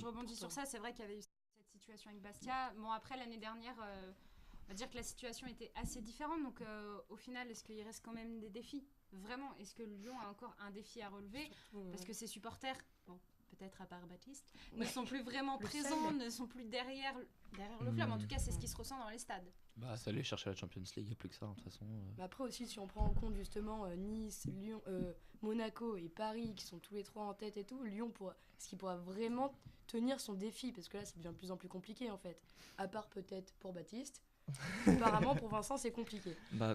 rebondis sur ça, c'est vrai qu'il y avait eu cette situation avec Bastia. Bon, après, l'année dernière, on va dire que la situation était assez différente. Donc, au final, est-ce qu'il reste quand même des défis ? Vraiment, est-ce que Lyon a encore un défi à relever ? Parce que ses supporters, bon, peut-être à part Baptiste, ne sont plus vraiment présents, ne sont plus derrière le club. En tout cas, c'est ce qui se ressent dans les stades. Bah, ça allait chercher la Champions League, il n'y a plus que ça, de toute façon. Mais après aussi, si on prend en compte justement Nice, Lyon, Monaco et Paris, qui sont tous les trois en tête et tout, Lyon, est-ce qu'il pourra vraiment tenir son défi ? Parce que là, ça devient de plus en plus compliqué, en fait. À part peut-être pour Baptiste. Apparemment, pour Vincent, c'est compliqué. Bah,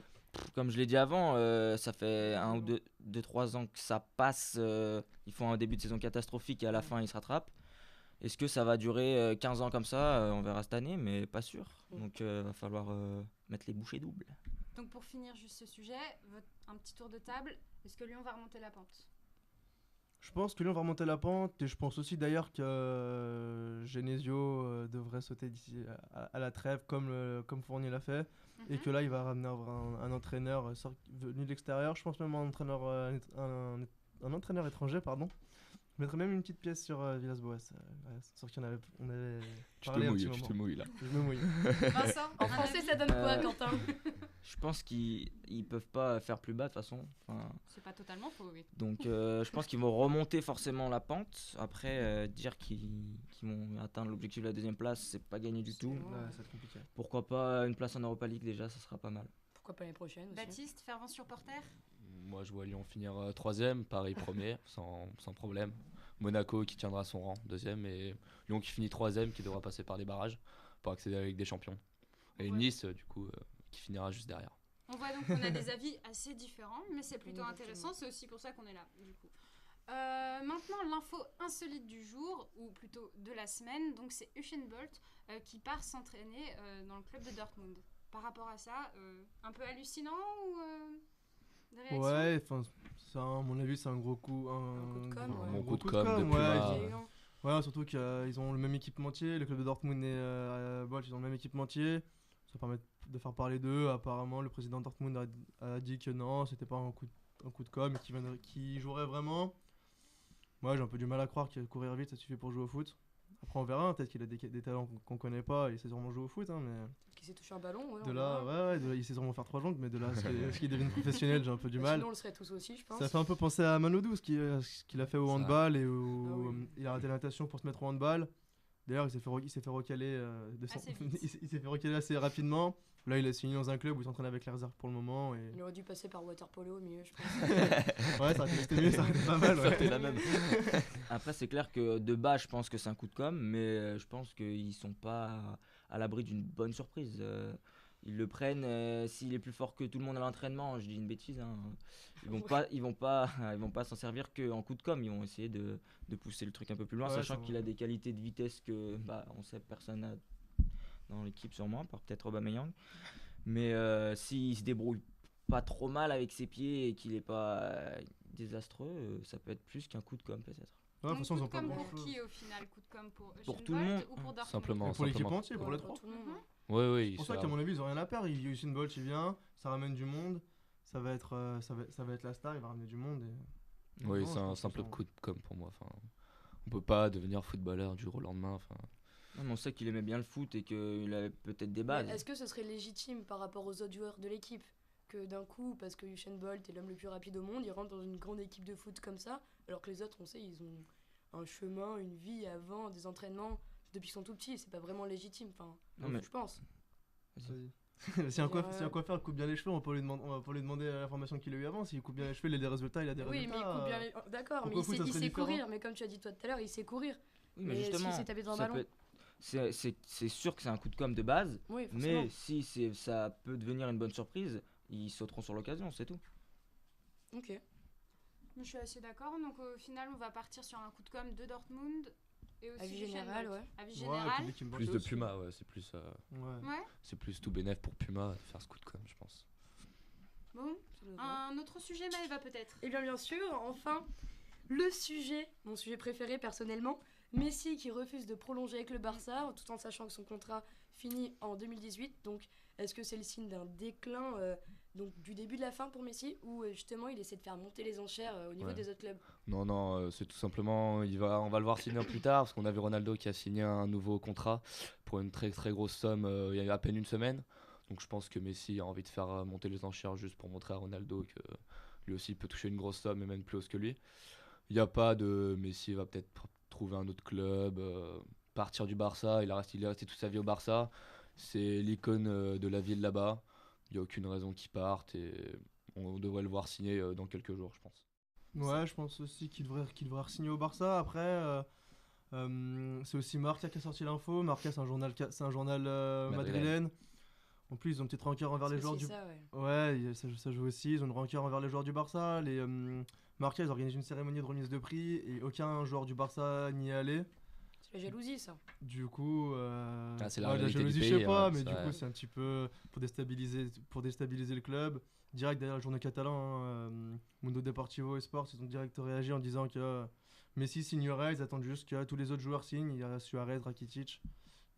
comme je l'ai dit avant, ça fait 1 ou 2-3 ans que ça passe. Ils font un début de saison catastrophique et à la fin, ils se rattrapent. Est-ce que ça va durer 15 ans comme ça ? On verra cette année, mais pas sûr. Donc, va falloir mettre les bouchées doubles. Donc, pour finir juste ce sujet, un petit tour de table. Est-ce que Lyon va remonter la pente ? Je pense que Lyon va remonter la pente et je pense aussi d'ailleurs que Genesio devrait sauter d'ici à la trêve comme Fournier l'a fait et que là il va ramener un entraîneur venu de l'extérieur. Je pense même un entraîneur étranger, pardon. Je mettrais même une petite pièce sur Villas-Boas, sur qui on avait parlé un petit moment. Tu te mouilles là. Je me mouille. Vincent, En français, ça donne quoi, Quentin ? Je pense qu'ils peuvent pas faire plus bas de toute façon. C'est pas totalement faux, oui. Donc je pense qu'ils vont remonter forcément la pente. Après, dire qu'ils vont atteindre l'objectif de la deuxième place, c'est pas gagné du tout. Ouais, ça va être compliqué. Pourquoi pas une place en Europa League déjà, ça sera pas mal. Pourquoi pas l'année prochaine aussi. Baptiste, fervent supporter ? Moi, je vois Lyon finir 3ème, Paris 1er, sans problème. Monaco qui tiendra son rang 2ème et Lyon qui finit 3ème, qui devra passer par les barrages pour accéder à la Ligue des Champions. Et Nice, du coup, qui finira juste derrière. On voit donc qu'on a des avis assez différents, mais c'est plutôt intéressant. C'est aussi pour ça qu'on est là, du coup. Maintenant, l'info insolite du jour, ou plutôt de la semaine, donc c'est Usain Bolt qui part s'entraîner dans le club de Dortmund. Par rapport à ça, un peu hallucinant ou des réactions ? Ouais, enfin, ça, à mon avis, c'est un gros coup. Un coup de com', ouais. Bon coup de com' de ouais. Puma. Ouais, surtout qu'ils ont le même équipementier. Le club de Dortmund et Bolt, ils ont le même équipementier. Ça permet de faire parler d'eux. Apparemment, le président de Dortmund a dit que non, c'était pas un coup de com' et qu'il jouerait vraiment. Moi, j'ai un peu du mal à croire que courir vite, ça suffit pour jouer au foot. Après, on verra, peut-être qu'il a des talents qu'on connaît pas, il sait sûrement jouer au foot, hein, mais... Peut-être qu'il sait toucher un ballon, ouais. De là, il sait sûrement faire 3 jongles, mais de là, est-ce qu'il devienne professionnel, j'ai un peu du mal. Sinon, on le serait tous aussi, je pense. Ça fait un peu penser à Manodou, ce qu'il a fait au handball, et il a arrêté la natation pour se mettre au handball. D'ailleurs, il s'est fait recaler il s'est fait recaler assez rapidement. Là, il a signé dans un club où il s'entraîne avec les réserves pour le moment. Et... Il aurait dû passer par waterpolo au milieu, je pense. Ouais, ça aurait été mieux, ça aurait été pas mal. Ouais. C'était la même. Après, c'est clair que de bas, je pense que c'est un coup de com', mais je pense qu'ils sont pas à l'abri d'une bonne surprise. Ils le prennent s'il est plus fort que tout le monde à l'entraînement. Je dis une bêtise. Hein. Ils vont pas s'en servir qu'en coup de com'. Ils vont essayer de pousser le truc un peu plus loin, Ouais, sachant qu'il a des qualités de vitesse que on sait personne n'a dans l'équipe sûrement, à part peut-être Aubameyang. Mais s'il se débrouille pas trop mal avec ses pieds et qu'il est pas désastreux, ça peut être plus qu'un coup de com' peut-être. Ouais, de toute façon, ils ont pas coup de com' grand pour chose. qui au final ? Coup de com' pour Pour Usain tout le Bolt monde. ou pour Dortmund ? Simplement. Pour l'équipe entière, pour les trois. Tout le monde. Oui, C'est pour ça qu'à mon avis, ils ont rien à perdre. Usain Bolt, il vient, ça ramène du monde. Ça va être la star, il va ramener du monde. Et... Oui, Non, c'est je un pense simple qu'ils sont- coup de com' pour moi. Enfin, on peut pas devenir footballeur du jour au lendemain. Enfin, Non, mais on sait qu'il aimait bien le foot et qu'il avait peut-être des Mais bases. est-ce que ce serait légitime par rapport aux autres joueurs de l'équipe que d'un coup, parce que Usain Bolt est l'homme le plus rapide au monde, il rentre dans une grande équipe de foot comme ça, alors que les autres, on sait, ils ont un chemin, une vie avant, des entraînements depuis qu'ils sont tout petits, c'est pas vraiment légitime, enfin, Non, mais- je pense. Vas-y. S'il y a quoi faire, il coupe bien les cheveux, on va pas lui demander la formation qu'il a eu avant. S'il coupe bien les cheveux, il a des résultats, il a des Oui, mais résultats. il coupe bien les... D'accord, mais pourquoi au foot, ça il serait sait différent courir, mais comme tu as dit toi tout à l'heure, il sait courir. Oui, mais Mais justement, s'il s'est tapé dans un ça ballon. peut être- c'est sûr que c'est un coup de com' de base, Oui, forcément. mais si ça peut devenir une bonne surprise, ils sauteront sur l'occasion, c'est tout. Ok. Je suis assez d'accord. Donc au final, on va partir sur un coup de com' de Dortmund et aussi Avis Usain général, Bolt. ouais. Avis Ouais, général. et puis Kim plus Bolt de aussi. Puma, ouais, c'est plus, Ouais. Ouais. c'est plus tout bénef pour Puma de faire ce coup de com', je pense. Bon. Ça nous va. Un autre sujet, Maëva peut-être. Et bien sûr, enfin, mon sujet préféré personnellement, Messi qui refuse de prolonger avec le Barça tout en sachant que son contrat finit en 2018. Donc, est-ce que c'est le signe d'un déclin donc du début de la fin pour Messi, ou justement il essaie de faire monter les enchères au niveau Ouais. des autres clubs? Non, non, c'est tout simplement, on va le voir signer plus tard, parce qu'on a vu Ronaldo qui a signé un nouveau contrat pour une très très grosse somme il y a à peine une semaine. Donc je pense que Messi a envie de faire monter les enchères juste pour montrer à Ronaldo que lui aussi peut toucher une grosse somme et même plus haut que lui. Il n'y a pas de Messi va peut-être trouver un autre club, partir du Barça, il est resté toute sa vie au Barça. C'est l'icône de la ville là-bas. Il n'y a aucune raison qu'il parte et on devrait le voir signer dans quelques jours, je pense. Ouais, je pense aussi qu'il devrait re-signer au Barça. Après, c'est aussi Marca qui a sorti l'info. Marca, c'est un journal Madrilène. madrilène. En plus, ils ont une petite rancœur envers les C'est joueurs aussi du. ça, ouais. Ouais, ça joue aussi. Ils ont une rancœur envers les joueurs du Barça. Marca, ils organisent une cérémonie de remise de prix et aucun joueur du Barça n'y est allé. C'est la jalousie, ça. Du coup, C'est la ouais, réalité jalousie, du je sais pays, pas, ouais, mais c'est du vrai. coup, c'est un petit peu pour déstabiliser le club. Direct derrière le journal catalan, Mundo Deportivo et Sports, ils ont direct réagi en disant que Messi signerait, ils attendent juste que tous les autres joueurs signent. Il y a Suarez, Rakitic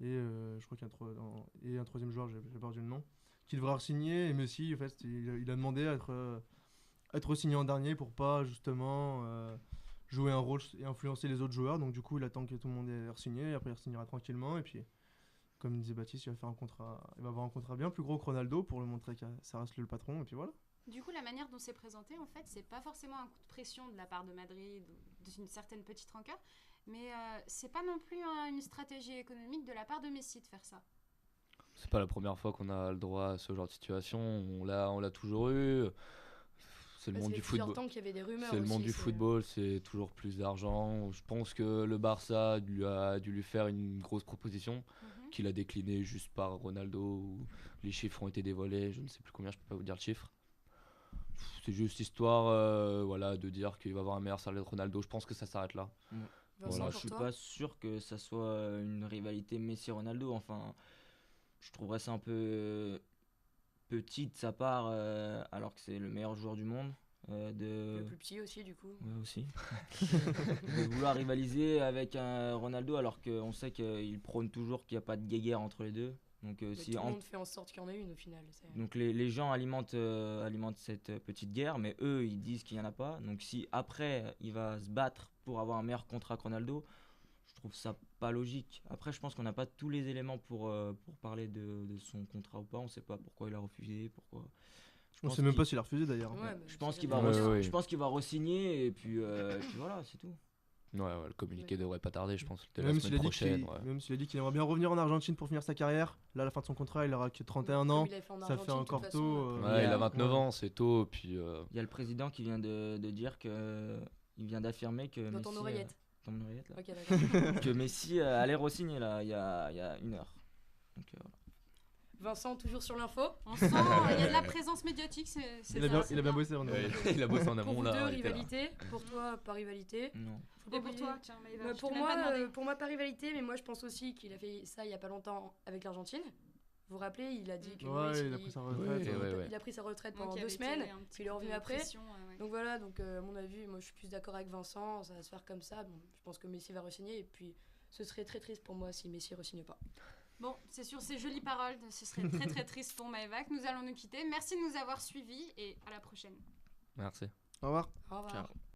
et je crois qu'il y a et un troisième joueur, j'ai perdu le nom, qui devra signer. Et Messi, en fait, il a demandé à être signé en dernier pour pas justement jouer un rôle et influencer les autres joueurs. Donc du coup, il attend que tout le monde ait signé, et après il signera tranquillement. Et puis, comme disait Baptiste, il va avoir un contrat bien plus gros que Ronaldo pour lui montrer que ça reste lui le patron. Et puis voilà. Du coup, la manière dont c'est présenté, en fait, c'est pas forcément un coup de pression de la part de Madrid ou d'une certaine petite rancœur, mais c'est pas non plus une stratégie économique de la part de Messi de faire ça. C'est pas la première fois qu'on a le droit à ce genre de situation. On l'a toujours eu. C'est le Parce monde qu'il y du a plusieurs football. temps qu'il y avait des rumeurs C'est le monde aussi, du football, c'est toujours plus d'argent. Je pense que le Barça a dû lui faire une grosse proposition qu'il a déclinée juste par Ronaldo. Où les chiffres ont été dévoilés, je ne sais plus combien, je peux pas vous dire le chiffre. C'est juste histoire voilà, de dire qu'il va avoir un meilleur salaire de Ronaldo. Je pense que ça s'arrête là. Vincent, Voilà, pour Je suis toi pas sûr que ça soit une rivalité Messi-Ronaldo. Enfin, je trouverais ça un peu petit de sa part, alors que c'est le meilleur joueur du monde. Le plus petit aussi, du coup. Ouais, aussi. De vouloir rivaliser avec un Ronaldo alors qu'on sait qu'il prône toujours qu'il n'y a pas de guéguerre entre les deux. Donc, Mais si tout le en- monde fait en sorte qu'il y en ait une au final. donc les gens alimentent cette petite guerre, mais eux ils disent qu'il n'y en a pas. Donc si après il va se battre pour avoir un meilleur contrat que Ronaldo, je trouve ça pas logique. Après je pense qu'on n'a pas tous les éléments pour parler de son contrat ou pas. On ne sait pas pourquoi il a refusé, pourquoi. On sait même pas s'il a refusé d'ailleurs. Ouais, bah, Je pense c'est qu'il bien. va, Ouais, ouais. je pense qu'il va re-signer et puis voilà, c'est tout. Ouais, le communiqué devrait pas tarder, je pense. Dès la Même s'il semaine a dit prochaine. Ouais. même s'il a dit qu'il aimerait bien revenir en Argentine pour finir sa carrière. Là, à la fin de son contrat, il aura que 31 ans. Comme il avait fait en ça fait Argentine, de toute encore façon, tôt, Ouais, il a Ouais. 29 ans, c'est tôt. Puis, Il y a le président qui vient de dire que il vient d'affirmer que Dans ton Messi, oreillette. dans mon oreillette, là. Ok, d'accord. Que Messi allait re-signer là il y a une heure. Donc, voilà. Vincent, toujours sur l'info. On sent, il y a de la présence médiatique, c'est Il a ça, bien, c'est il a bien bossé. on est ouais, d'accord. il a bossé en Pour amont vous là. deux, il était là. rivalité. Pour toi, pas rivalité. Non. Faut pas Et pour oublier- toi, tiens, Maëva, Bah, je t'ai même pas demandé. pour moi, pas rivalité, mais moi je pense aussi qu'il a fait ça il y a pas longtemps avec l'Argentine. Vous vous rappelez, il a dit que Ouais, il a pris sa retraite. Ouais, ouais. il a pris sa retraite pendant Donc, il y 2 avait semaines. été un petit puis il est peu revenu de après. pression, ouais. Donc voilà, donc à mon avis, moi je suis plus d'accord avec Vincent, ça va se faire comme ça. Bon, je pense que Messi va re-signer et puis ce serait très triste pour moi si Messi re-signe pas. Bon, c'est sur ces jolies paroles, ce serait très très triste pour Maëva que nous allons nous quitter. Merci de nous avoir suivis et à la prochaine. Merci. Au revoir. Au revoir. Ciao.